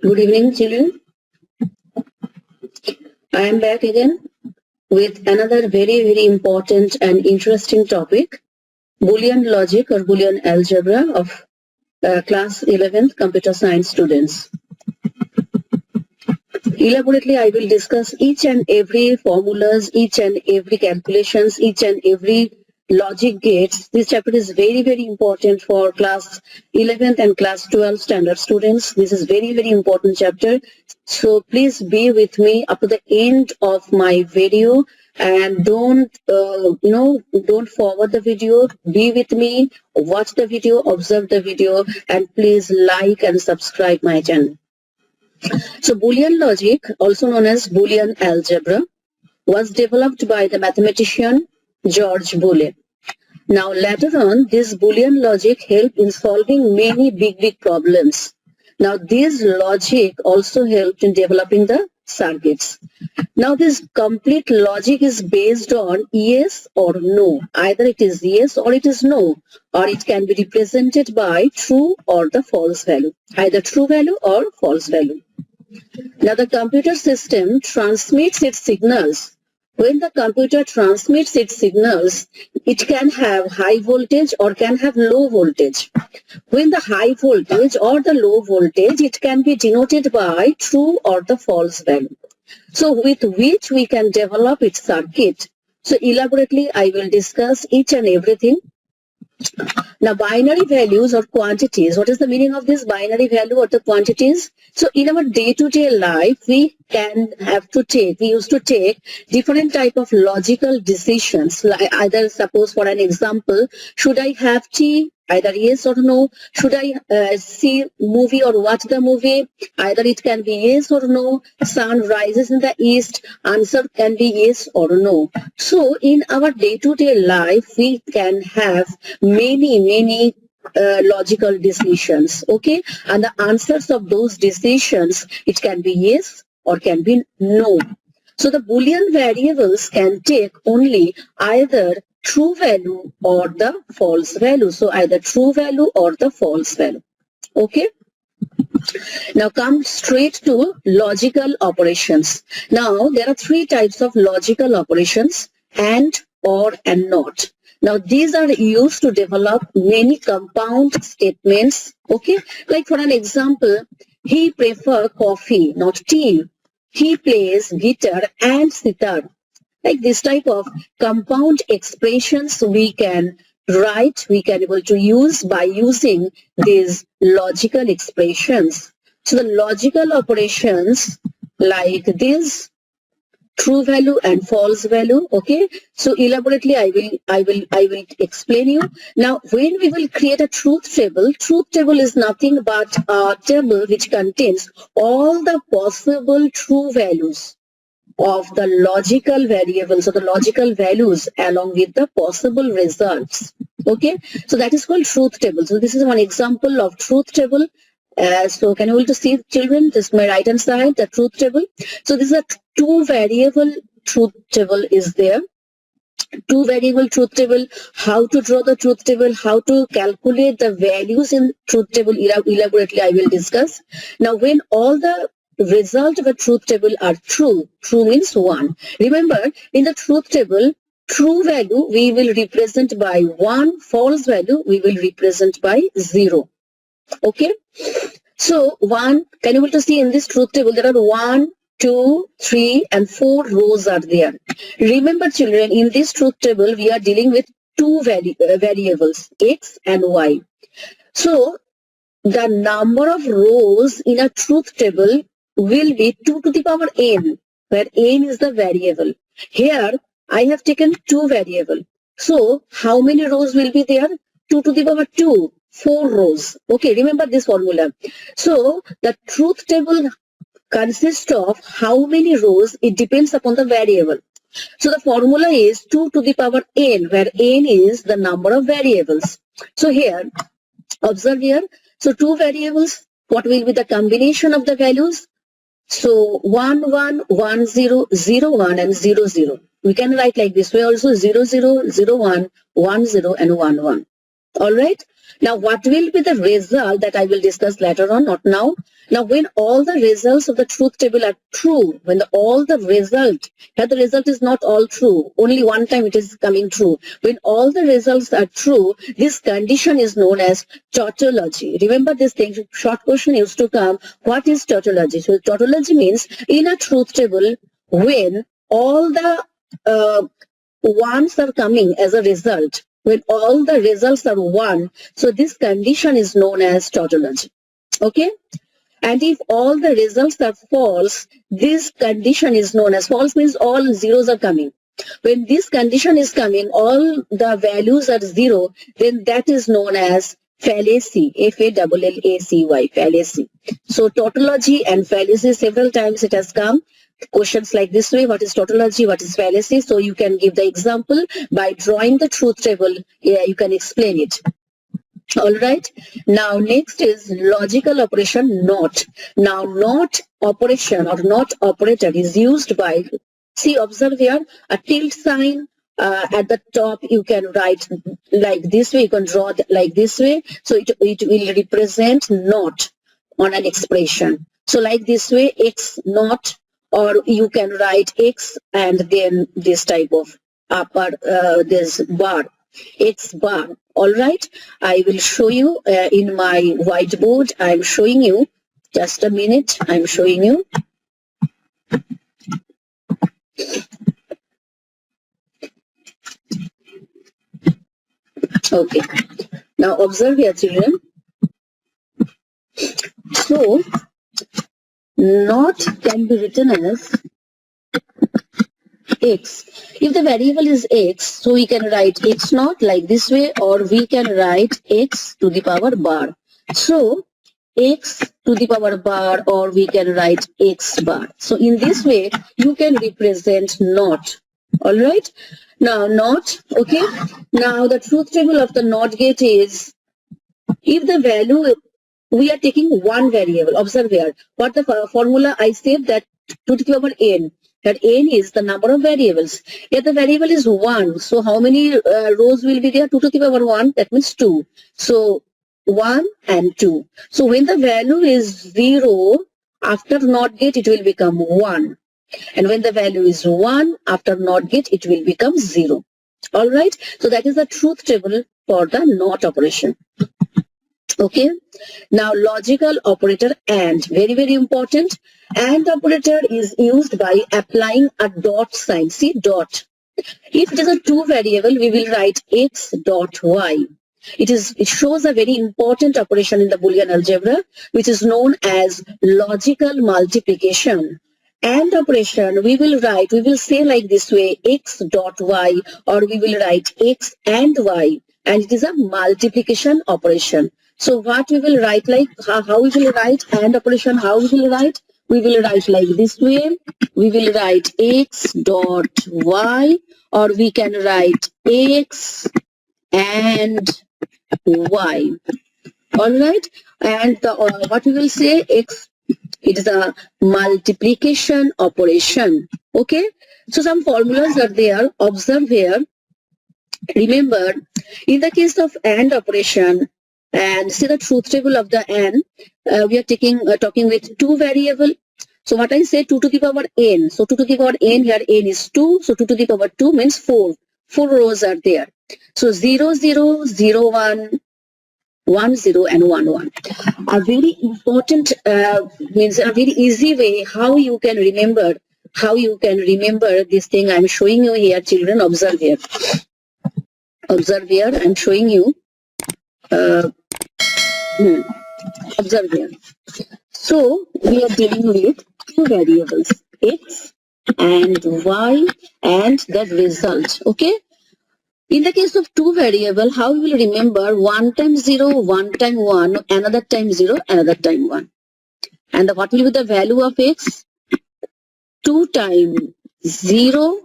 Good evening, children. I am back again with another very important and interesting topic, Boolean Logic or Boolean Algebra of class 11th computer science students. Elaborately, I will discuss each and every formulas, each and every calculations, each and every logic gates. This chapter is very important for class 11th and class 12 standard students. This is very important chapter. So please be with me up to the end of my video and don't forward the video. Be with me, watch the video, observe the video, and please like and subscribe my channel. So Boolean logic, also known as Boolean algebra, was developed by the mathematician George Boole. Now later on, this Boolean logic helped in solving many big problems. Now this logic also helped in developing the circuits. Now this complete logic is based on yes or no. Either it is yes or it is no, or it can be represented by true or the false value. Either true value or false value. Now the computer system transmits its signals. When the computer transmits its signals, it can have high voltage or can have low voltage. When the high voltage or the low voltage, it can be denoted by true or the false value. So with which we can develop its circuit. So elaborately I will discuss each and everything. Now binary values or quantities. What is the meaning of this binary value or the quantities? So in our day-to-day life, we used to take different type of logical decisions. Like either suppose for an example, should I have tea? Either yes or no. Should I see movie or watch the movie? Either it can be yes or no. Sun rises in the east. Answer can be yes or no. So in our day-to-day life, we can have many logical decisions. Okay, and the answers of those decisions, it can be yes or can be no. So the Boolean variables can take only either true value or the false value. So either true value or the false value. Okay. Now come straight to logical operations. Now there are three types of logical operations: and, or, and not. Now these are used to develop many compound statements. Okay, like for an example, he prefers coffee, not tea. He plays guitar and sitar. Like this type of compound expressions we can write, we can able to use by using these logical expressions. So the logical operations like this, true value and false value. Okay, so elaborately I will explain you. Now when we will create a truth table is nothing but a table which contains all the possible true values of the logical variables or the logical values along with the possible results. Okay, so that is called truth table. So this is one example of truth table. So can you able to see, children, this is my right hand side, the truth table. So this is a two variable truth table is there. Two variable truth table, how to draw the truth table, how to calculate the values in truth table, elaborately I will discuss. Now when all the result of a truth table are true means 1. Remember, in the truth table, true value we will represent by 1, false value we will represent by 0. Okay, so 1, can you able to see in this truth table there are 1, 2, 3 and 4 rows are there. Remember children, in this truth table we are dealing with two variables, x and y. So the number of rows in a truth table will be 2 to the power n, where n is the variable. Here I have taken 2 variable. So how many rows will be there? 2 to the power 2, 4 rows. Okay, remember this formula. So the truth table consists of how many rows? It depends upon the variable. So the formula is 2 to the power n, where n is the number of variables. So here, observe here. So 2 variables, what will be the combination of the values? So 1, 1, 1, 0, 0, 1 and 0, 0. We can write like this way also 0, 0, 0, 1, 1, 0 and 1, 1. All right. Now, what will be the result that I will discuss later on, not now. Now, when all the results of the truth table are true, when all the result, here the result is not all true, only one time it is coming true. When all the results are true, this condition is known as tautology. Remember this thing, short question used to come, what is tautology? So, tautology means in a truth table, when all the ones are coming as a result, when all the results are 1, so this condition is known as tautology. Okay? And if all the results are false, this condition is known as false, means all zeros are coming. When this condition is coming, all the values are 0, then that is known as fallacy, Fallacy, fallacy. So tautology and fallacy, several times it has come. Questions like this way, what is tautology, what is fallacy? So you can give the example by drawing the truth table. Yeah, you can explain it. All right. Now next is logical operation not. Now not operation or not operator is used by, see, observe here, a tilde sign at the top. You can write like this way, you can draw like this way. So it will represent not on an expression. So like this way, x not, or you can write x and then this type of upper, this bar, x bar. All right, I will show you in my whiteboard. I'm showing you, just a minute, I'm showing you. Okay, now observe here, children. So not can be written as x. If the variable is x, so we can write x naught like this way, or we can write x to the power bar. So x to the power bar, or we can write x bar. So in this way, you can represent not. All right. Now not, okay. Now the truth table of the not gate is, if the value, we are taking one variable. Observe here. What the formula I said, that 2 to the power n. That n is the number of variables. If the variable is 1, so how many rows will be there? 2 to the power 1, that means 2. So 1 and 2. So when the value is 0, after not gate, it will become 1. And when the value is 1, after not gate, it will become 0. All right. So that is the truth table for the not operation. Okay. Now logical operator and, very, very important. And operator is used by applying a dot sign. See, dot. If it is a 2 variable, we will write x dot y. It shows a very important operation in the Boolean algebra, which is known as logical multiplication. And operation, we will say like this way, x dot y, or we will write x and y, and it is a multiplication operation. So what we will write, like how we will write and operation, how we will write? We will write like this way. We will write x dot y, or we can write x and y. All right. And what we will say, x, it is a multiplication operation. Okay. So some formulas are there. Observe here. Remember, in the case of AND operation, and see the truth table of the AND, we are talking with 2 variable. So what I say, 2 to the power n. So 2 to the power n, here n is 2. So 2 to the power 2 means 4. 4 rows are there. So 0, 0, 0, 1, 1, 0 and 1, 1. A very important, means a very easy way how you can remember this thing. I'm showing you here, children. Observe here. Observe here. I'm showing you. Observe here. So we are dealing with 2 variables, x and y, and the result. Okay. In the case of 2 variable, how you will remember? 1 times 0, 1 time 1, another time 0, another time 1. And what will be the value of x? 2 times 0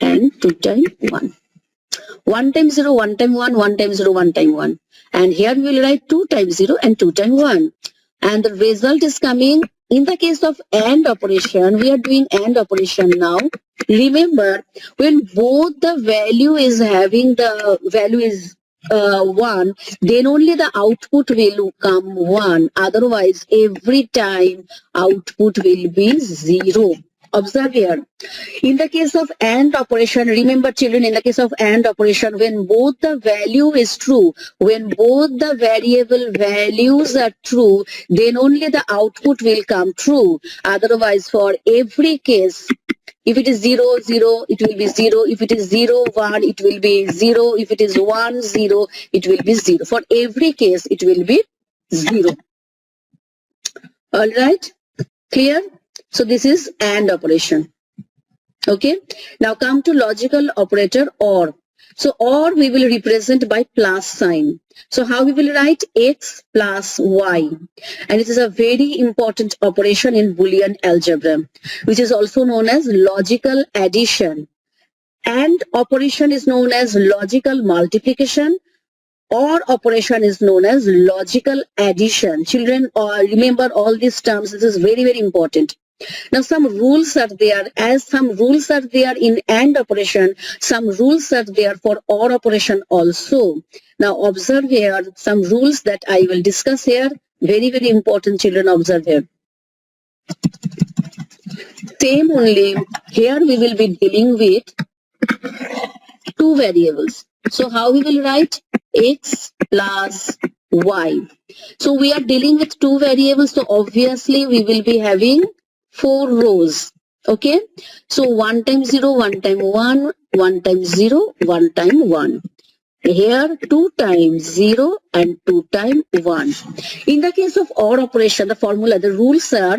and 2 times 1. 1 times 0, 1 time 1, 1 times 0, 1 time 1. And here we will write 2 times 0 and 2 times 1. And the result is coming in the case of AND operation, we are doing AND operation now. Remember, when both the value is having the value is 1, then only the output will come 1. Otherwise, every time output will be 0. Observe here. In the case of AND operation, remember children, in the case of AND operation, when both the value is true, when both the variable values are true, then only the output will come true. Otherwise, for every case, if it is 0, 0, it will be 0. If it is 0, 1, it will be 0. If it is 1, 0, it will be 0. For every case, it will be 0. All right? Clear? So this is AND operation. Okay. Now come to logical operator OR. So OR we will represent by plus sign. So how we will write X plus Y. And it is a very important operation in Boolean algebra, which is also known as logical addition. AND operation is known as logical multiplication. OR operation is known as logical addition. Children, remember all these terms. This is very, very important. Now some rules are there. As some rules are there in AND operation, some rules are there for OR operation also. Now observe here some rules that I will discuss here. Very, very important, children, observe here. Same only, here we will be dealing with two variables. So how we will write? X plus Y. So we are dealing with two variables, so obviously we will be having 4 rows. Okay, so 1 times 0, 1 times 1, 1 times 0, 1 times 1. Here 2 times 0 and 2 times 1. In the case of OR operation, the formula, the rules are,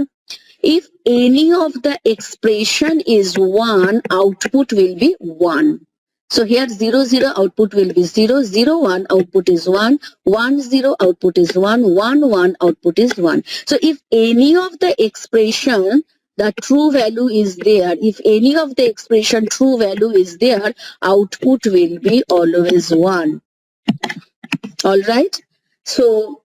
if any of the expression is 1, output will be 1. So here 0, 0 output will be 0, 0, 1 output is 1, 1, 0 output is 1, 1, 1 output is 1. So if any of the expression, the true value is there, if any of the expression true value is there, output will be always 1. Alright. So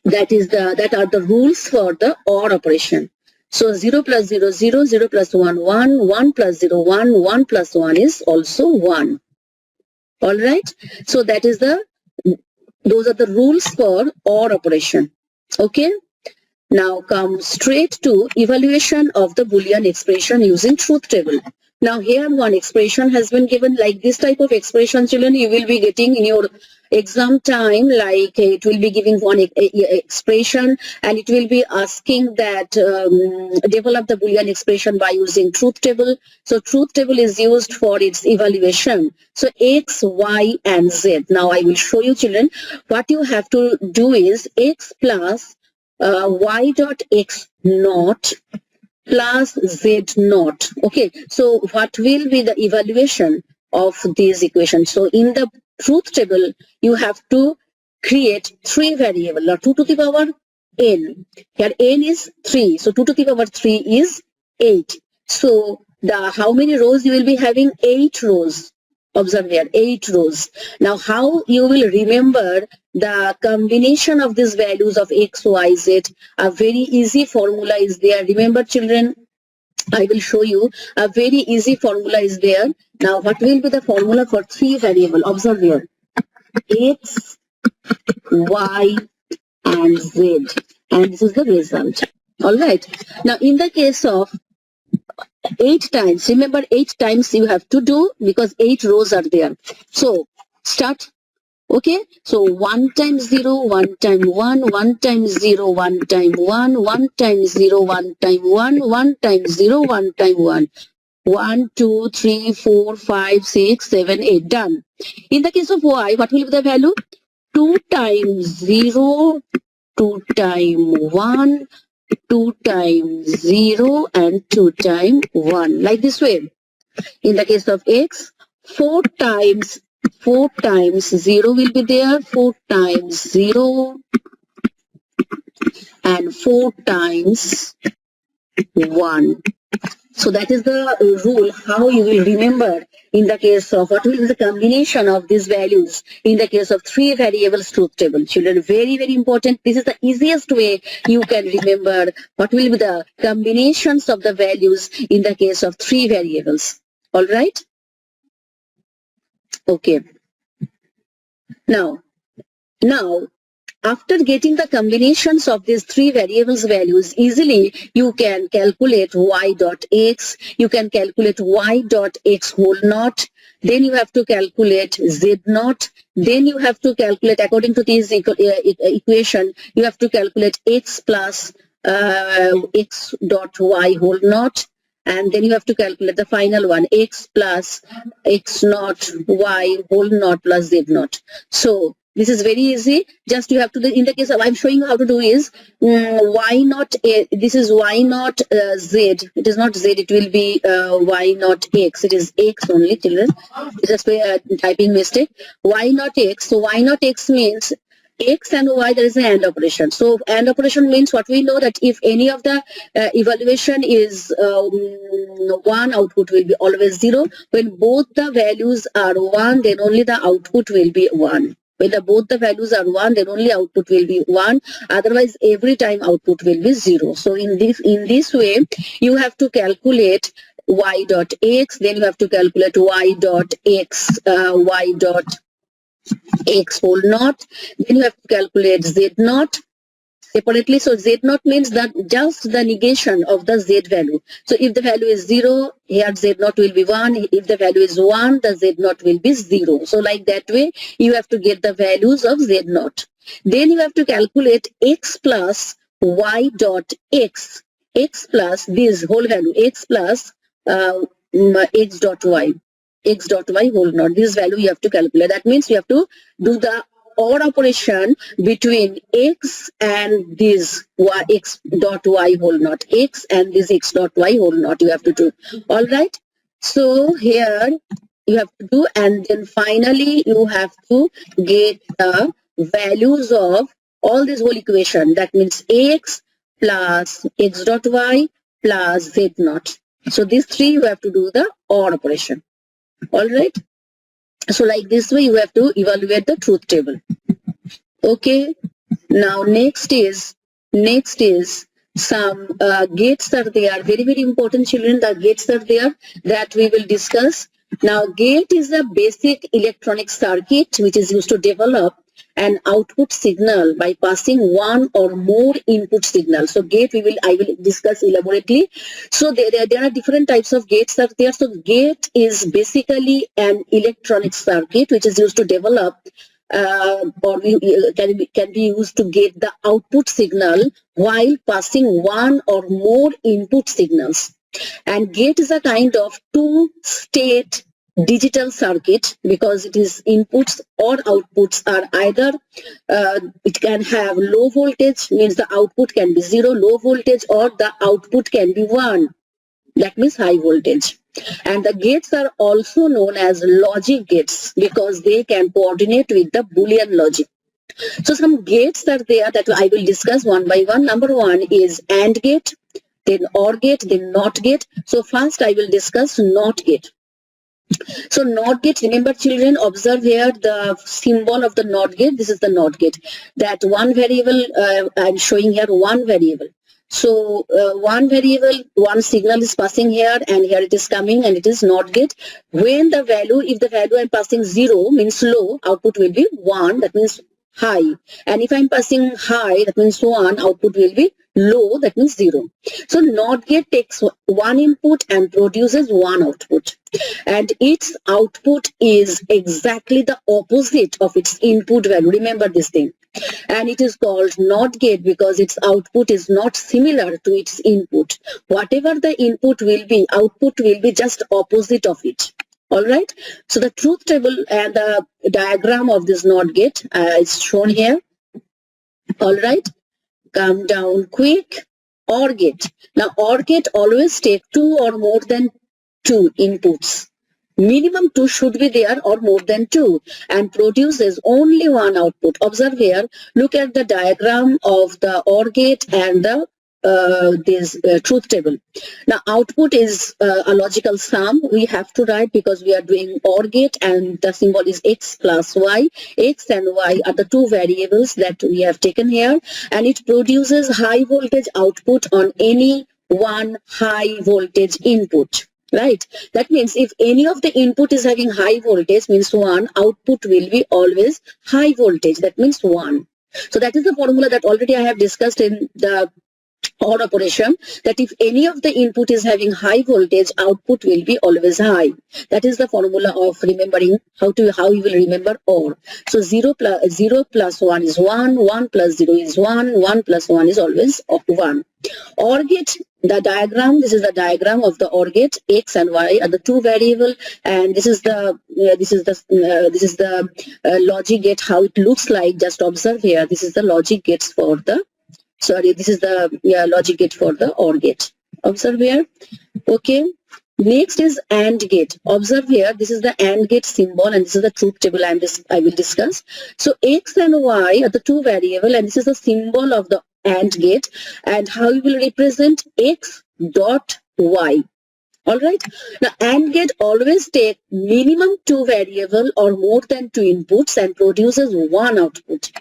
that are the rules for the OR operation. So 0 plus 0, 0, 0 plus 1, 1, 1 plus 0, 1, 1 plus 1 is also 1. Alright. So that is those are the rules for OR operation. Okay. Now come straight to evaluation of the Boolean expression using truth table. Now here one expression has been given, like this type of expression, children, you will be getting in your exam time, like it will be giving one expression and it will be asking that develop the Boolean expression by using truth table. So truth table is used for its evaluation. So X, Y and Z. Now I will show you, children. What you have to do is X plus Y dot X naught plus Z naught. Okay, so what will be the evaluation of these equations? So in the truth table, you have to create 3 variables. Now 2 to the power n. Here n is 3. So 2 to the power 3 is 8. So how many rows you will be having? 8 rows. Observe here, 8 rows. Now how you will remember the combination of these values of X, Y, Z? A very easy formula is there. Remember, children, I will show you a very easy formula is there. Now what will be the formula for 3 variables? Observe here, X, Y and Z, and this is the result. Alright. Now in the case of 8 times, remember 8 times you have to do because 8 rows are there. So start. Okay, so 1 times 0, 1 times 1, 1 times 0, 1 times 1, 1 times 0, 1 times 1, 1 times 0, 1 times 1. 1, 2, 3, 4, 5, 6, 7, 8. Done. In the case of Y, what will be the value? 2 times 0, 2 times 1, 2 times 0 and 2 times 1. Like this way. In the case of X, 4 times 0 will be there, 4 times 0 and 4 times 1. So that is the rule how you will remember in the case of what will be the combination of these values in the case of three variables truth table. Children, very, very important. This is the easiest way you can remember what will be the combinations of the values in the case of three variables. All right? Okay. Now, after getting the combinations of these three variables values easily, you can calculate y dot x, you can calculate y dot x whole naught, then you have to calculate z naught, then you have to calculate according to this equation, you have to calculate x plus x dot y whole naught, and then you have to calculate the final one, x plus x naught y whole naught plus z naught. So this is very easy. Just you have to do, in the case of, I'm showing you how to do is y naught, this is y naught z. It is not z, it will be y naught x. It is x only, children. Just a typing mistake. Y naught x. So y naught x means x and y, there is an AND operation. So AND operation means what we know, that if any of the evaluation is 1, output will be always 0. When both the values are 1, then only the output will be 1. When both the values are 1, then only output will be 1. Otherwise, every time output will be 0. So in this way, you have to calculate y dot x, then you have to calculate y dot x, y dot x whole naught, then you have to calculate z naught separately. So z naught means that just the negation of the z value. So if the value is 0, here z naught will be 1. If the value is 1, the z naught will be 0. So like that way, you have to get the values of z naught. Then you have to calculate x plus y dot x, x plus this whole value, x plus x dot y. X dot y whole naught. This value you have to calculate. That means you have to do the OR operation between x and this y, x dot y whole naught. X and this x dot y whole naught you have to do. All right. So here you have to do, and then finally you have to get the values of all this whole equation. That means x plus x dot y plus z naught. So these three you have to do the OR operation. All right. So like this way you have to evaluate the truth table. Okay. Now next is some gates are there. Very, very important, children. The gates are there that we will discuss. Now gate is a basic electronic circuit which is used to develop an output signal by passing one or more input signals. So gate I will discuss elaborately. So there are different types of gates that are there. So gate is basically an electronic circuit which is used to develop or can be used to get the output signal while passing one or more input signals. And gate is a kind of two-state digital circuit because it is inputs or outputs are either it can have low voltage, means the output can be 0, low voltage, or the output can be 1, that means high voltage. And the gates are also known as logic gates because they can coordinate with the Boolean logic. So some gates are there that I will discuss one by one. Number one is AND gate, then OR gate, then NOT gate. So first I will discuss NOT gate. So NOT gate, remember children, observe here the symbol of the NOT gate. This is the NOT gate. That one variable, I'm showing here one variable. So one variable, one signal is passing here and here it is coming and it is NOT gate. When the value, if the value I'm passing 0 means low, output will be 1, that means high. And if I'm passing high, that means 1, output will be low, that means 0. So NOT gate takes one input and produces one output. And its output is exactly the opposite of its input value. Remember this thing. And it is called NOT gate because its output is not similar to its input. Whatever the input will be, output will be just opposite of it. All right. So the truth table and the diagram of this NOT gate is shown here. All right. Come down quick. OR gate. Now OR gate always take 2 or more than 2 inputs. Minimum 2 should be there or more than 2 and produces only one output. Observe here, look at the diagram of the OR gate and the this truth table. Now output is a logical sum we have to write because we are doing OR gate, and the symbol is x plus y. X and y are the two variables that we have taken here, and it produces high voltage output on any one high voltage input. Right. That means if any of the input is having high voltage, means 1, output will be always high voltage. That means 1. So that is the formula that already I have discussed in the OR operation, that if any of the input is having high voltage, output will be always high. That is the formula of remembering how you will remember OR. So 0 plus 1 is 1, 1 plus 0 is 1, 1 plus 1 is always 1. OR gate, the diagram, this is the diagram of the OR gate. X and y are the two variable, and this is the logic gate, how it looks like. Just observe here, this is the logic gates for the this is the logic gate for the OR gate. Observe here. Okay. Next is AND gate. Observe here, this is the AND gate symbol, and this is the truth table I will discuss. So X and Y are the two variable, and this is the symbol of the AND gate, and how you will represent X dot Y. Alright. Now AND gate always take minimum 2 variable or more than 2 inputs and produces 1 output.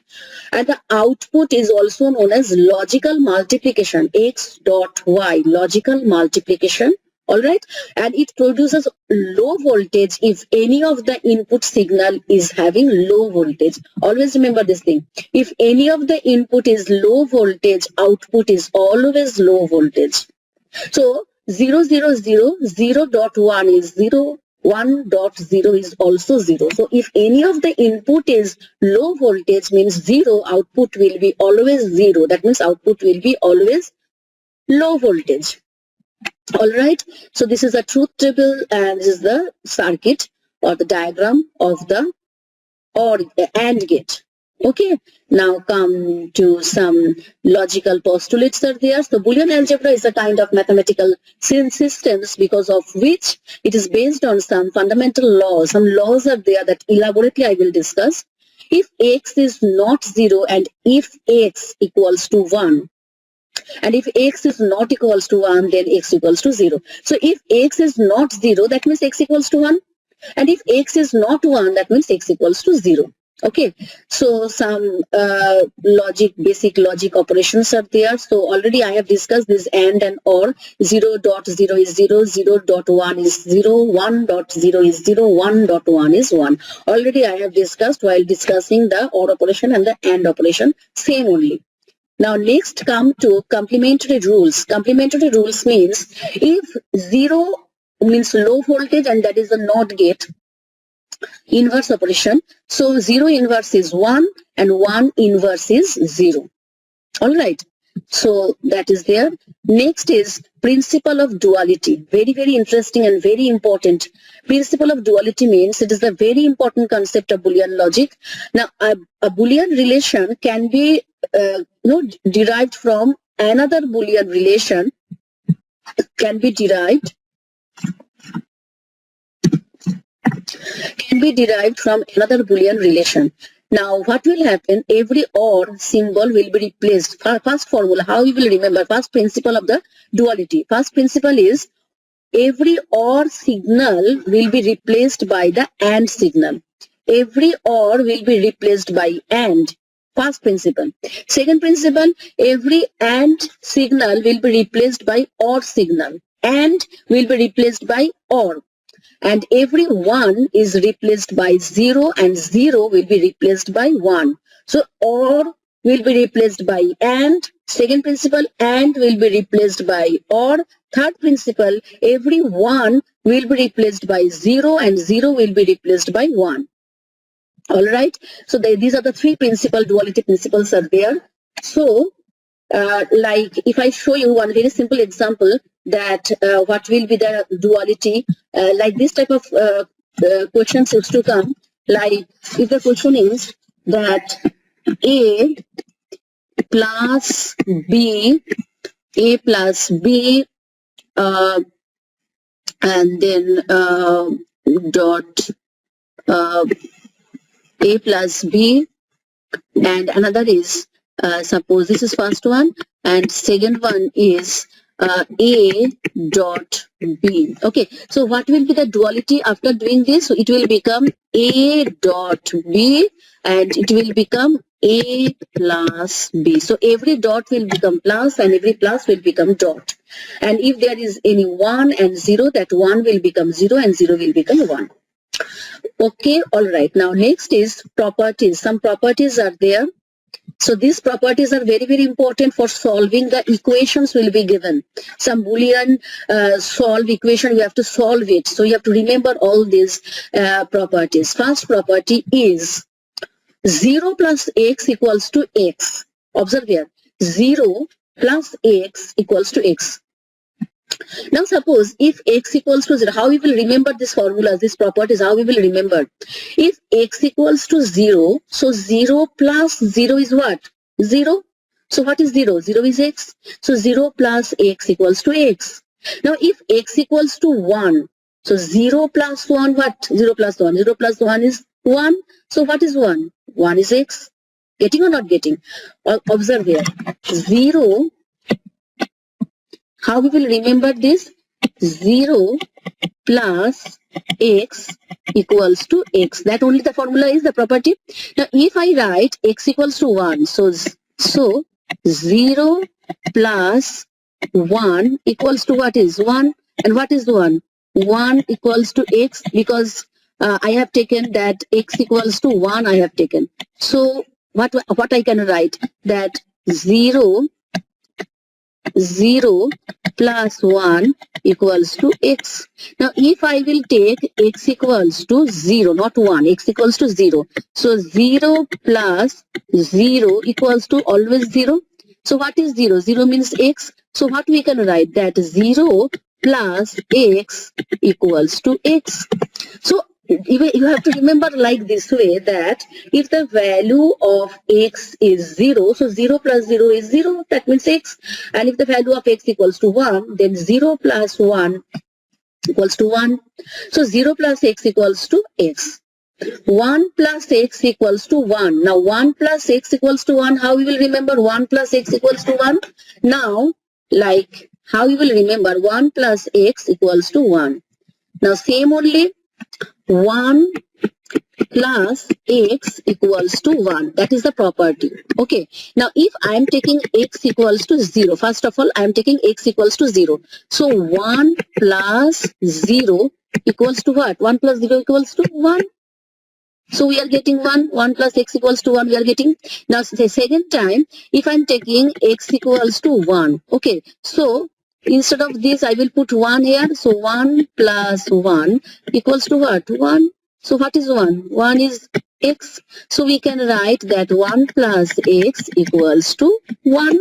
And the output is also known as logical multiplication, X dot Y, logical multiplication. Alright. And it produces low voltage if any of the input signal is having low voltage. Always remember this thing. If any of the input is low voltage, output is always low voltage. So 0, 0, 0, 0 dot 1 is 0, 1 dot 0 is also 0. So if any of the input is low voltage, means 0, output will be always 0. That means output will be always low voltage. Alright, so this is a truth table, and this is the circuit or the diagram of the OR AND gate. Okay, now come to some logical postulates are there. So Boolean algebra is a kind of mathematical systems because of which it is based on some fundamental laws. Some laws are there that elaborately I will discuss. If x is not 0 and if x equals to 1, and if x is not equals to 1, then x equals to 0. So if x is not 0, that means x equals to 1. And if x is not 1, that means x equals to 0. Okay, so some basic logic operations are there. So already I have discussed this AND and OR. 0 dot 0 is 0, 0 dot 1 is 0, 1 dot 0 is 0, 1 dot 1 is 1. Already I have discussed while discussing the OR operation and the AND operation, same only. Now next come to complementary rules. Complementary rules means if 0 means low voltage and that is a NOT gate, inverse operation. So 0 inverse is 1 and 1 inverse is 0. Alright. So that is there. Next is principle of duality. Very, very interesting and very important. Principle of duality means it is a very important concept of Boolean logic. Now a Boolean relation can be derived from another Boolean relation, can be derived from another Boolean relation. Now what will happen, every OR symbol will be replaced. First formula, how you will remember, first principle of the duality. First principle is every OR signal will be replaced by the AND signal. Every OR will be replaced by AND. First principle. Second principle, every AND signal will be replaced by OR signal. AND will be replaced by OR. And every 1 is replaced by 0 and 0 will be replaced by 1. So OR will be replaced by AND. Second principle, AND will be replaced by OR. Third principle, every 1 will be replaced by 0 and 0 will be replaced by 1. Alright, so these are the three duality principles are there. So like if I show you one very simple example that what will be the duality, like this type of questions used to come, like if the question is that A plus B and then dot A plus B, and another is suppose this is first one, and second one is A dot B. Okay, so what will be the duality after doing this? So it will become A dot B and it will become A plus B. So every dot will become plus and every plus will become dot. And if there is any 1 and 0, that 1 will become 0 and 0 will become 1. Okay, all right. Now next is properties. Some properties are there. So these properties are very, very important for solving the equations will be given. Some Boolean solve equation, you have to solve it. So you have to remember all these properties. First property is 0 plus x equals to x. Observe here, 0 plus x equals to x. Now suppose if x equals to 0, how we will remember this formulas, these properties, how we will remember? If x equals to 0, so 0 plus 0 is what? 0. So what is 0? 0 is x. So 0 plus x equals to x. Now if x equals to 1, so 0 plus 1 what? 0 plus 1. 0 plus 1 is 1. So what is 1? 1 is x. Getting or not getting? Observe here. 0. How we will remember this? 0 plus x equals to x. That only the formula is the property. Now if I write x equals to 1, so 0 plus 1 equals to what is 1? And what is 1? 1 equals to x, because I have taken that x equals to 1 I have taken. So what I can write? That 0 plus 1 equals to x. Now if I will take x equals to 0, not 1, x equals to 0. So 0 plus 0 equals to always 0. So what is 0? 0 means x. So what we can write? That 0 plus x equals to x. So you have to remember like this way, that if the value of x is 0, so 0 plus 0 is 0, that means x. And if the value of x equals to 1, then 0 plus 1 equals to 1. So 0 plus x equals to x. 1 plus x equals to 1. Now 1 plus x equals to 1, how we will remember 1 plus x equals to 1? Now, like how we will remember 1 plus x equals to 1. Now same only, 1 plus x equals to 1. That is the property. Okay. Now, if I am taking x equals to 0, first of all, I am taking x equals to 0. So, 1 plus 0 equals to what? 1 plus 0 equals to 1. So, we are getting 1. 1 plus x equals to 1 we are getting. Now, the second time, if I am taking x equals to 1. Okay. So, instead of this, I will put 1 here. So 1 plus 1 equals to what? 1. So what is 1? 1 is x. So we can write that 1 plus x equals to 1.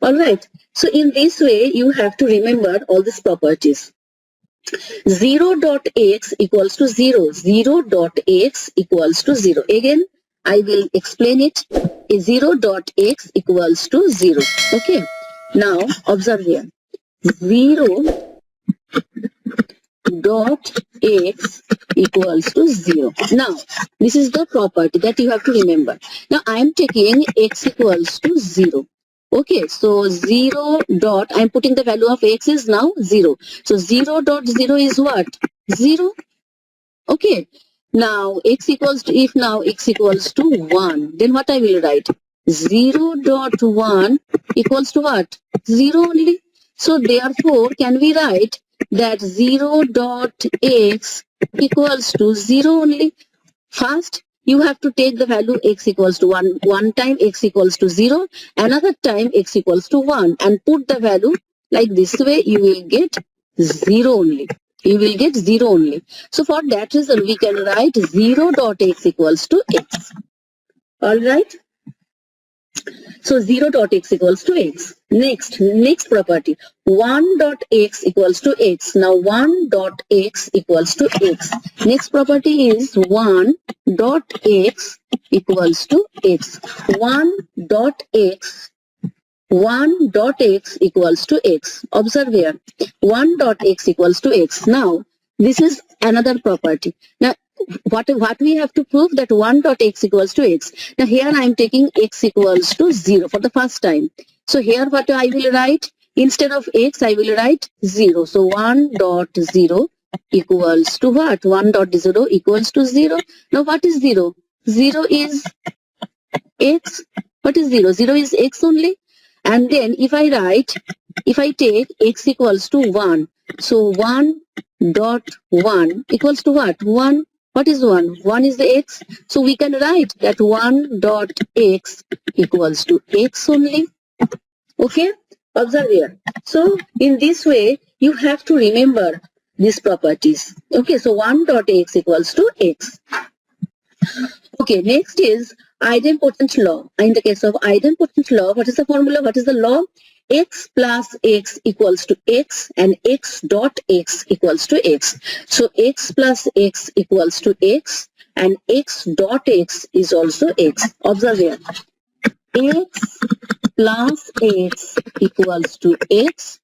Alright. So in this way, you have to remember all these properties. 0 dot x equals to 0. 0 dot x equals to 0. Again, I will explain it. 0 dot x equals to 0. Okay. Now, observe here. 0 dot x equals to 0. Now, this is the property that you have to remember. Now, I am taking x equals to 0. Okay, so 0 dot, I am putting the value of x is now 0. So, 0 dot 0 is what? 0. Okay. Now, x equals to, if now x equals to 1, then what I will write? 0 dot 1 equals to what? 0 only. So, therefore, can we write that 0 dot x equals to 0 only? First, you have to take the value x equals to 1. One time x equals to 0, another time x equals to 1, and put the value like this way, you will get 0 only. You will get 0 only. So for that reason, we can write 0 dot x equals to x. Alright. So 0 dot x equals to x. Next property. 1 dot x equals to x. Now 1 dot x equals to x. Next property is 1 dot x equals to x. 1 dot x. 1 dot x equals to x. Observe here. 1 dot x equals to x. Now, this is another property. Now, what we have to prove, that 1 dot x equals to x. Now here I am taking x equals to 0 for the first time. So here what I will write, instead of x I will write 0. So 1 dot 0 equals to what? 1 dot 0 equals to 0. Now what is 0? 0 is x. What is 0? 0 is x only. And then if I take x equals to 1, so 1 dot 1 equals to what? 1. What is 1? 1 is the x. So we can write that 1 dot x equals to x only. Okay? Observe here. So in this way, you have to remember these properties. Okay, so 1 dot x equals to x. Okay, next is idempotent law. In the case of idempotent law, what is the formula? What is the law? X plus x equals to x and x dot x equals to x. So x plus x equals to x and x dot x is also x. Observe here. X plus x equals to x.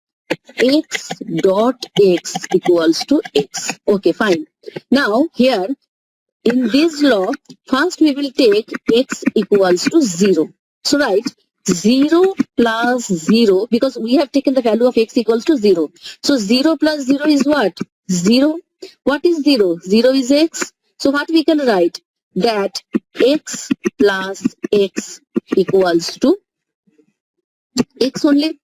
X dot x equals to x. Okay, fine. Now here, in this law, first we will take x equals to 0. So write 0 plus 0, because we have taken the value of x equals to 0. So 0 plus 0 is what? 0. What is 0? 0 is x. So what we can write? That x plus x equals to x only.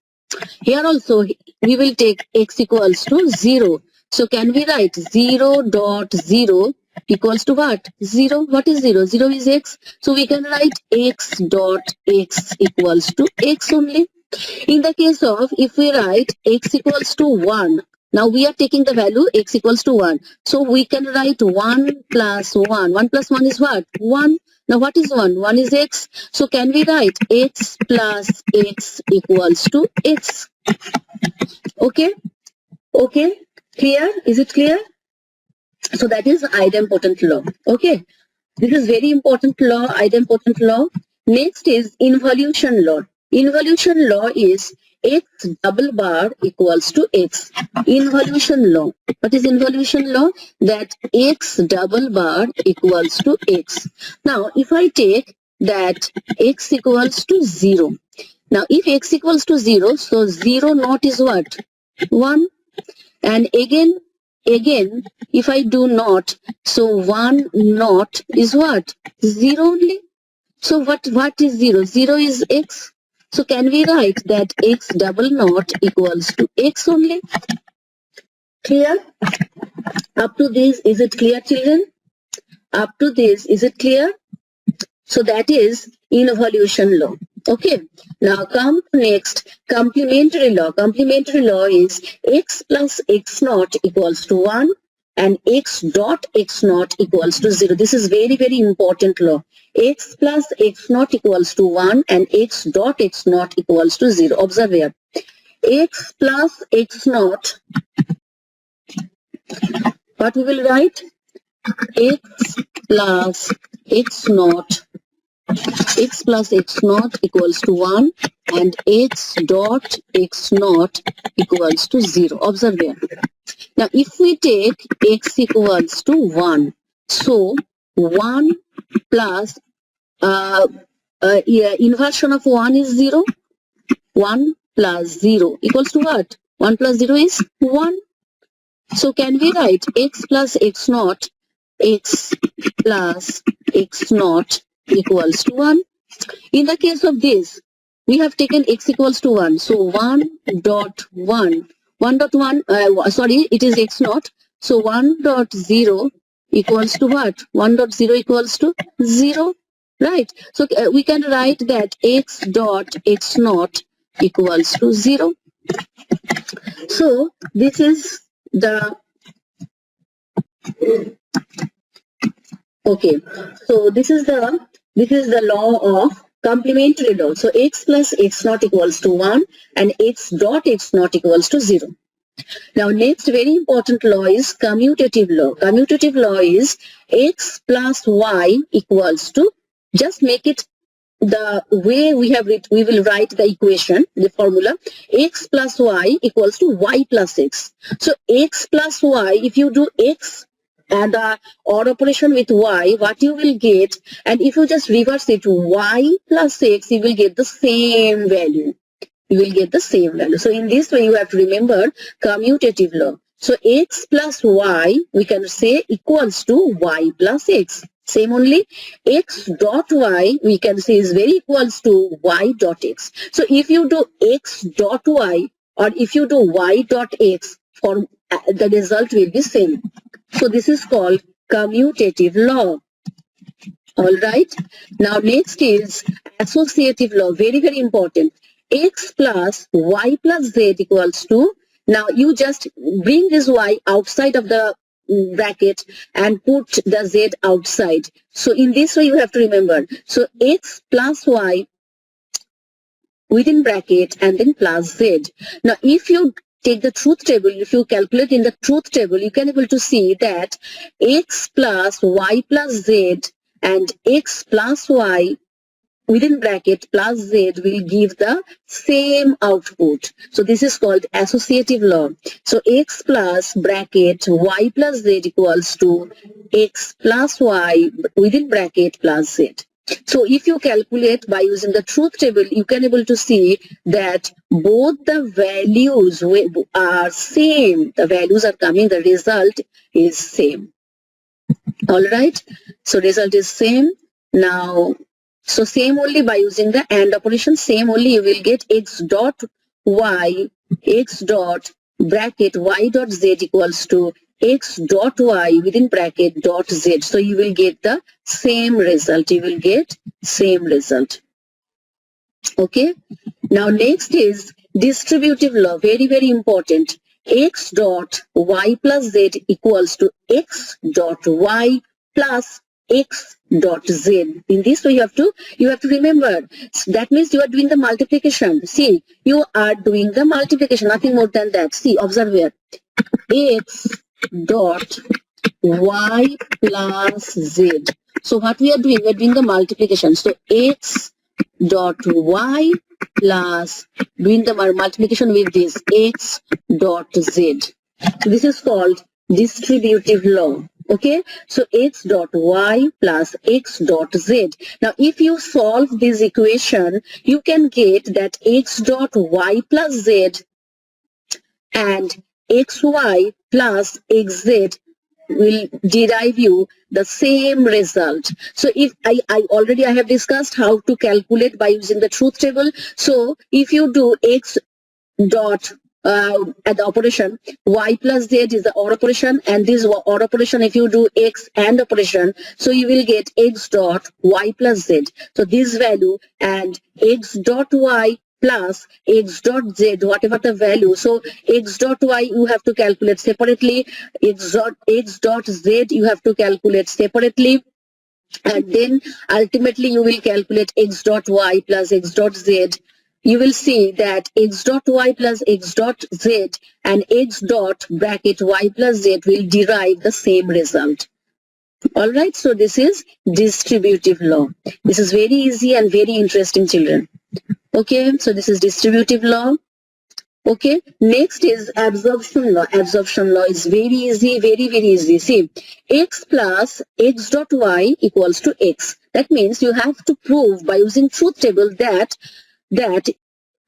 Here also we will take x equals to 0. So can we write 0 dot 0 equals to what? 0. What is 0? 0 is x. So we can write x dot x equals to x only. In the case of, if we write x equals to 1, now we are taking the value x equals to 1. So we can write 1 plus 1. 1 plus 1 is what? 1. Now what is 1? 1 is x. So can we write x plus x equals to x? Okay? Okay? Clear? Is it clear? So that is idempotent law. Okay? This is very important law, idempotent law. Next is involution law. Involution law is x double bar equals to x. Involution law. What is involution law? That x double bar equals to x. Now, if I take that x equals to 0. Now, if x equals to 0, so 0 not is what? 1. And again, if I do not, so 1 not is what? 0 only. So what is 0? 0 is x. So can we write that x double not equals to x only? Clear? Up to this, is it clear, children? Up to this, is it clear? So that is involution law. Okay. Now come to next, complementary law. Complementary law is x plus x naught equals to 1 and x dot x naught equals to 0. This is very, very important law. X plus x naught equals to 1 and x dot x naught equals to 0. Observe here. X plus x naught. What we will write? X plus x naught. X plus x naught equals to 1 and x dot x naught equals to 0. Observe here. Now, if we take x equals to 1, so 1 plus inversion of 1 is 0. 1 plus 0 equals to what? 1 plus 0 is 1. So can we write x plus x naught, x plus x naught equals to 1. In the case of this, we have taken x equals to 1. So 1 dot 1, 1 dot 1, sorry, it is x naught. So 1 dot 0 equals to what? 1 dot 0 equals to 0. Right? So we can write that x dot x naught equals to 0. So this is the okay. So this is the law of complementary law. So x plus x naught equals to 1 and x dot x naught equals to 0. Now next very important law is commutative law. Commutative law is x plus y equals to, just make it the way we will write the equation, the formula, x plus y equals to y plus x. So x plus y, if you do x and the OR operation with y, what you will get, and if you just reverse it, y plus x, you will get the same value. You will get the same value. So in this way, you have to remember commutative law. So x plus y, we can say equals to y plus x. Same only, x dot y, we can say is very equals to y dot x. So if you do x dot y, or if you do y dot x, for the result will be same. So this is called commutative law. All right. Now next is associative law. Very, very important. X plus y plus z equals to, now you just bring this y outside of the bracket and put the z outside. So in this way you have to remember. So x plus y within bracket and then plus z. Now if you take the truth table, if you calculate in the truth table, you can able to see that x plus y plus z and x plus y within bracket plus z will give the same output. So this is called associative law. So x plus bracket y plus z equals to x plus y within bracket plus z. So if you calculate by using the truth table, you can able to see that both the values are same. The values are coming, the result is same. All right. So result is same. Now, so same only by using the AND operation, same only you will get x dot y, x dot bracket y dot z equals to x dot y within bracket dot z. So you will get the same result. You will get same result. Okay. Now next is distributive law. Very, very important. X dot y plus z equals to x dot y plus x dot z. In this way you have to remember. That means you are doing the multiplication. See, you are doing the multiplication, nothing more than that. See, observe here. X dot y plus z. So what we are doing? We are doing the multiplication. So x dot y plus doing the multiplication with this x dot z. This is called distributive law. Okay, so x dot y plus x dot z. Now if you solve this equation, you can get that x dot y plus z and xy plus xz will derive you the same result. So if I have discussed how to calculate by using the truth table. So if you do x dot at the operation, y plus z is the OR operation, and this OR operation, if you do x and operation, so you will get x dot y plus z. So this value and x dot y plus x dot z, whatever the value. So x dot y you have to calculate separately, x dot z you have to calculate separately, and then ultimately you will calculate x dot y plus x dot z. You will see that x dot y plus x dot z and x dot bracket y plus z will derive the same result. All right, so this is distributive law. This is very easy and very interesting, children. Okay, so this is distributive law. Okay, next is absorption law. Absorption law is very easy, very, very easy. See, x plus x dot y equals to x. That means you have to prove by using truth table that it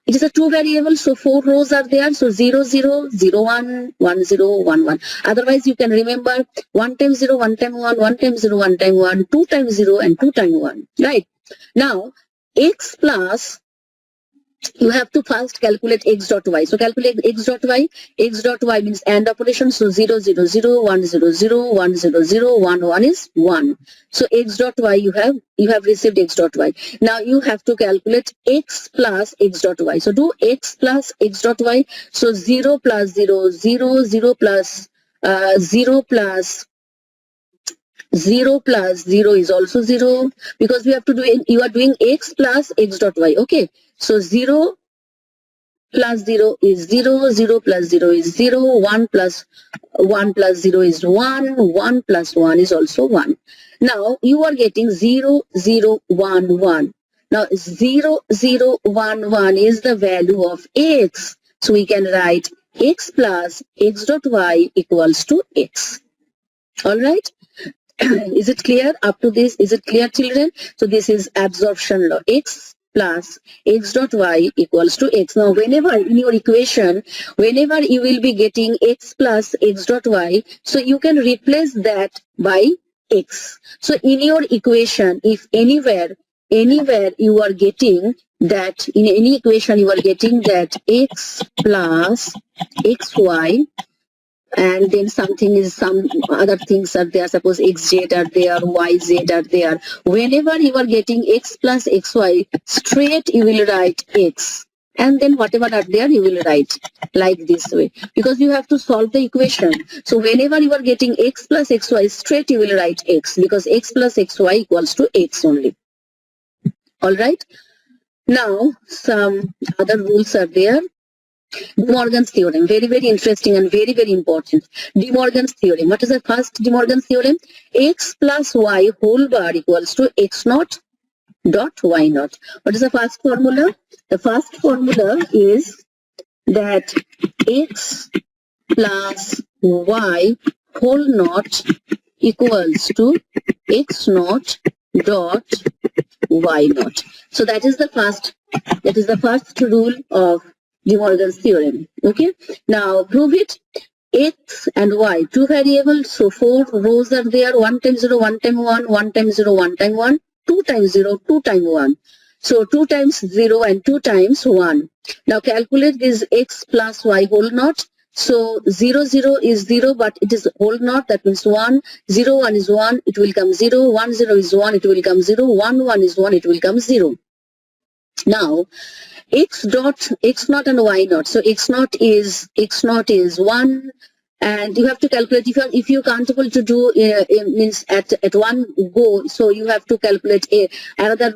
is a two variable, so 4 rows are there. So 0, 0, 0, 1, 1, 0, 1, 1. Otherwise, you can remember 1 times 0, 1 times 1, 1 times 0, 1 times 1, 2 times 0, and 2 times 1. Right? Now, x plus, you have to first calculate x dot y. So calculate x dot y. X dot y means AND operation. So 0, 0, 0, 1, 0, 0, 1, 0, 0, 1, 1 is 1. So x dot y you have received x dot y. Now you have to calculate x plus x dot y. So do x plus x dot y. So 0 plus 0, 0, 0 plus 0 plus 0 plus 0 is also 0, because we have to do, you are doing x plus x dot y. Okay, so 0 plus 0 is 0, 0 plus 0 is 0, 1 plus 0 is 1, 1 plus 1 is also 1. Now you are getting 0, 0, 1, 1. Now 0, 0, 1, 1 is the value of x. So we can write x plus x dot y equals to x. All right. Is it clear up to this? Is it clear, children? So this is absorption law. X plus x dot y equals to x. Now whenever in your equation, whenever you will be getting x plus x dot y, so you can replace that by x. So in your equation, if anywhere you are getting that, in any equation you are getting that x plus xy, and then something is, some other things are there, suppose xz are there, yz are there. Whenever you are getting x plus xy, straight you will write x, and then whatever are there you will write like this way, because you have to solve the equation. So whenever you are getting x plus xy, straight you will write x, because x plus xy equals to x only. All right. Now some other rules are there. De Morgan's theorem, very, very interesting and very, very important. De Morgan's theorem. What is the first De Morgan's theorem? X plus y whole bar equals to x naught dot y naught. What is the first formula? The first formula is that x plus y whole naught equals to x naught dot y naught. So that is the first rule of De Morgan's theorem. Okay. Now prove it. X and y, two variables. So 4 rows are there. 1 times 0, 1 times 1, 1 times 0, 1 times 1, 2 times 0, 2 times 1. So 2 times 0 and 2 times 1. Now calculate this x plus y whole naught. So 0, 0 is 0, but it is whole naught. That means 1, 0, 1 is 1, it will come 0, 1, 0 is 1, it will come 0, 1, 1 is 1, it will come 0. Now, x naught and y naught. So x naught is 1, and you have to calculate, if you can't able to do means at one go, so you have to calculate another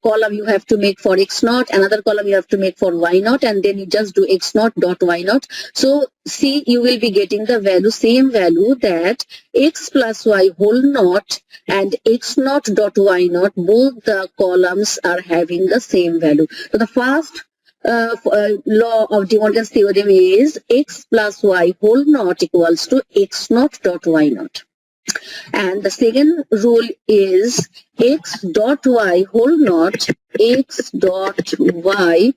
column you have to make for x naught, another column you have to make for y naught, and then you just do x naught dot y naught. So see, you will be getting the value, same value, that x plus y whole naught and x naught dot y naught, both the columns are having the same value. So the first law of De Morgan's theorem is x plus y whole naught equals to x naught dot y naught. And the second rule is x dot y whole naught, x dot y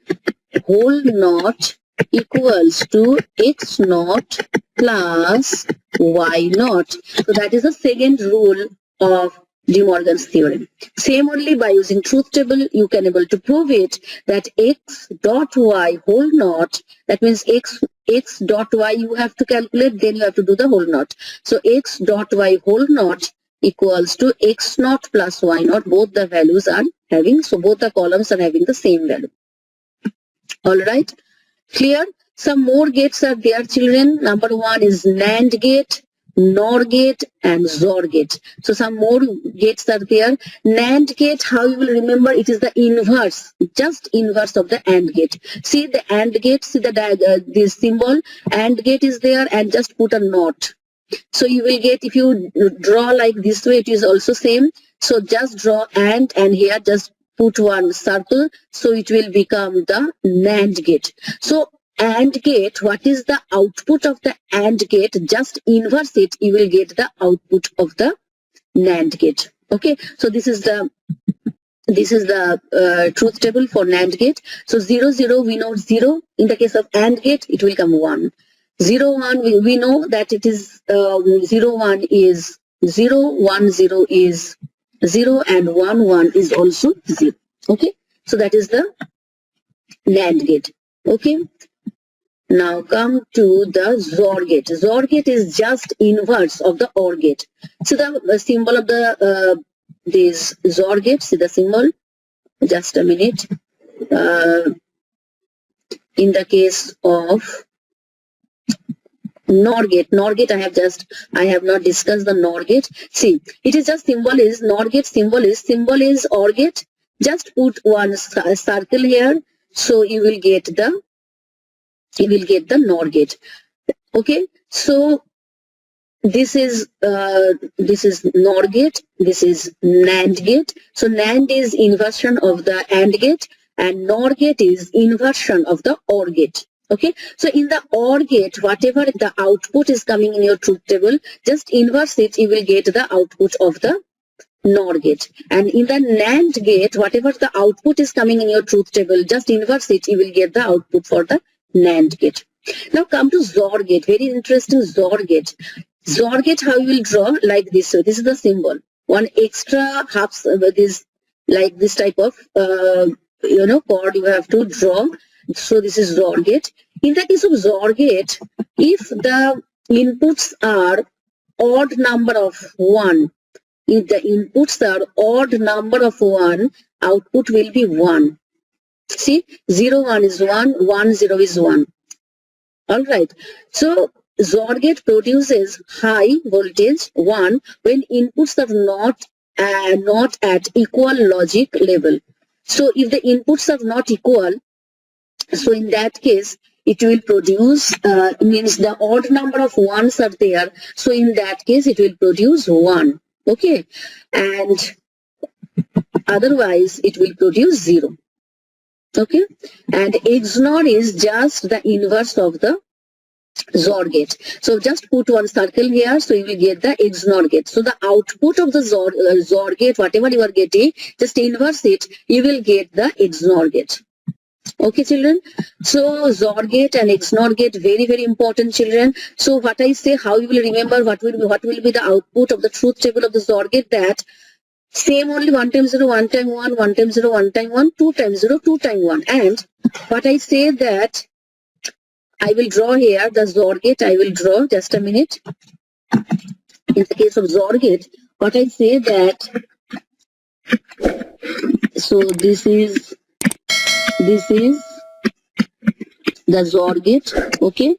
whole naught equals to x naught plus y naught. So that is the second rule of De Morgan's theorem. Same only, by using truth table, you can able to prove it, that x dot y whole naught, that means x dot y you have to calculate, then you have to do the whole naught. So x dot y whole naught equals to x naught plus y naught. Both the values are having, so both the columns are having the same value. All right, clear? Some more gates are there, children. Number 1 is NAND gate, NOR gate, and XOR gate. So some more gates are there. NAND gate, how you will remember, it is the inverse, just inverse of the AND gate. See the AND gate, see the this symbol, AND gate is there, and just put a NOT. So you will get, if you draw like this way, it is also same. So just draw and here just put one circle, so it will become the NAND gate. So AND gate, what is the output of the AND gate? Just inverse it, you will get the output of the NAND gate. Okay, so this is the truth table for NAND gate. So 0, 0, we know 0. In the case of AND gate, it will come 1. 0, 1, we know that it is 0, 1 is 0, 1, 0 is 0, and 1, 1 is also 0. Okay, so that is the NAND gate. Okay. Now come to the XOR gate. XOR gate is just inverse of the OR gate. So the symbol of the this XOR gate, see the symbol? Just a minute. In the case of NOR gate, I have not discussed the NOR gate. See, it is just symbol is NOR gate, symbol is OR gate. Just put one circle here, so you will get the NOR gate. Okay, so this is NOR gate, this is NAND gate. So NAND is inversion of the AND gate, and NOR gate is inversion of the OR gate. Okay, so in the OR gate, whatever the output is coming in your truth table, just inverse it, you will get the output of the NOR gate. And in the NAND gate, whatever the output is coming in your truth table, just inverse it, you will get the output for the NAND gate. Now come to XOR gate, very interesting XOR gate. XOR gate, how you will draw like this. So this is the symbol. One extra half, this like this type of chord you have to draw. So this is XOR gate. In the case of XOR gate, if the inputs are odd number of 1, if the inputs are odd number of 1, output will be 1. See, 0, 1 is 1, 1, 0 is 1. All right. So XOR gate produces high voltage 1 when inputs are not at equal logic level. So if the inputs are not equal, so in that case, it will produce, means the odd number of 1s are there. So in that case, it will produce 1. Okay. And otherwise, it will produce 0. Okay. And XNOR is just the inverse of the XOR gate. So just put one circle here, so you will get the XNOR gate. So the output of the XOR gate, whatever you are getting, just inverse it, you will get the XNOR gate. Okay, children. So XOR gate and XNOR gate, very, very important, children. So what I say, how you will remember what will be the output of the truth table of the XOR gate, that same only 1 times 0, 1 times 1, 1 times 0, 1 times 1, 2 times 0, 2 times 1. And what I say that I will draw here the XOR gate. I will draw, just a minute. In the case of XOR gate, what I say that, so this is the XOR gate. Okay,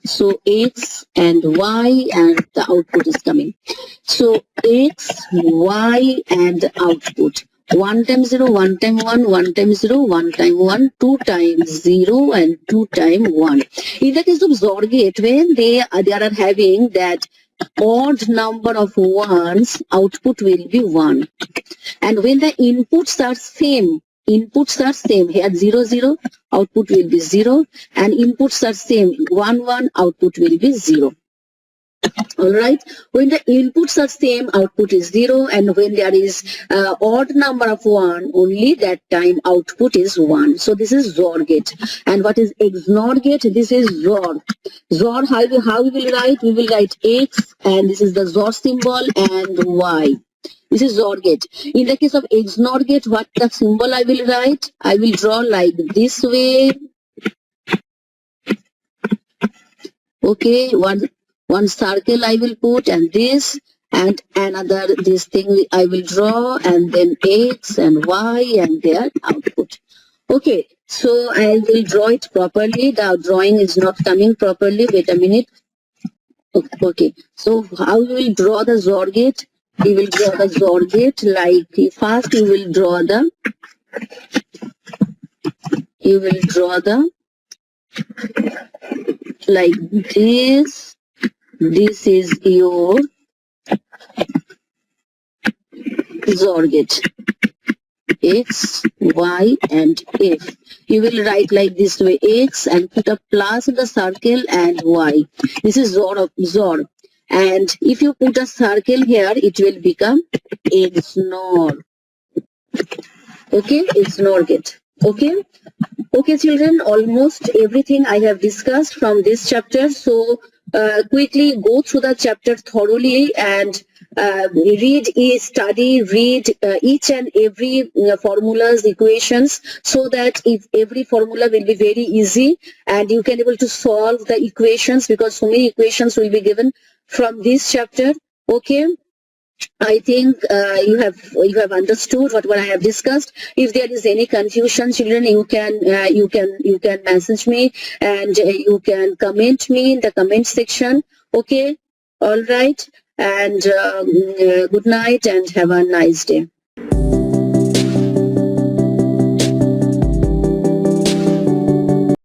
so X and Y, and the output is coming. So X, Y, and output. 1 times 0, 1 times 1, 1 times 0, 1 times 1, 2 times 0, and 2 times 1. In the case of XOR gate, when they are having that odd number of 1s, output will be 1. And when the inputs are same, here 0, 0, output will be 0, and inputs are same, 1, 1, output will be 0. Alright, when the inputs are same, output is 0, and when there is odd number of 1, only that time output is 1. So this is XOR gate. And what is XNOR gate? This is XOR. XOR, how we will write? We will write X, and this is the XOR symbol, and Y. This is XOR gate. In the case of XNOR gate, what the symbol I will write? I will draw like this way. Okay, one circle I will put, and this, and another this thing I will draw, and then X and Y and their output. Okay, so I will draw it properly. The drawing is not coming properly. Wait a minute. Okay, so how you will draw the XOR gate? You will draw the XOR gate like, first you will draw the like this. This is your XOR gate. X, Y, and F. You will write like this way, X, and put a plus in the circle, and Y. This is XOR. And if you put a circle here, it will become XNOR. Okay, XNOR gate. Okay. Okay, children, almost everything I have discussed from this chapter. So quickly go through the chapter thoroughly and read each and every formulas, equations, so that if every formula will be very easy and you can able to solve the equations, because so many equations will be given from this chapter. Okay. I think you have understood what I have discussed. If there is any confusion, children, you can message me, and you can comment me in the comment section. Okay, all right, and good night and have a nice day.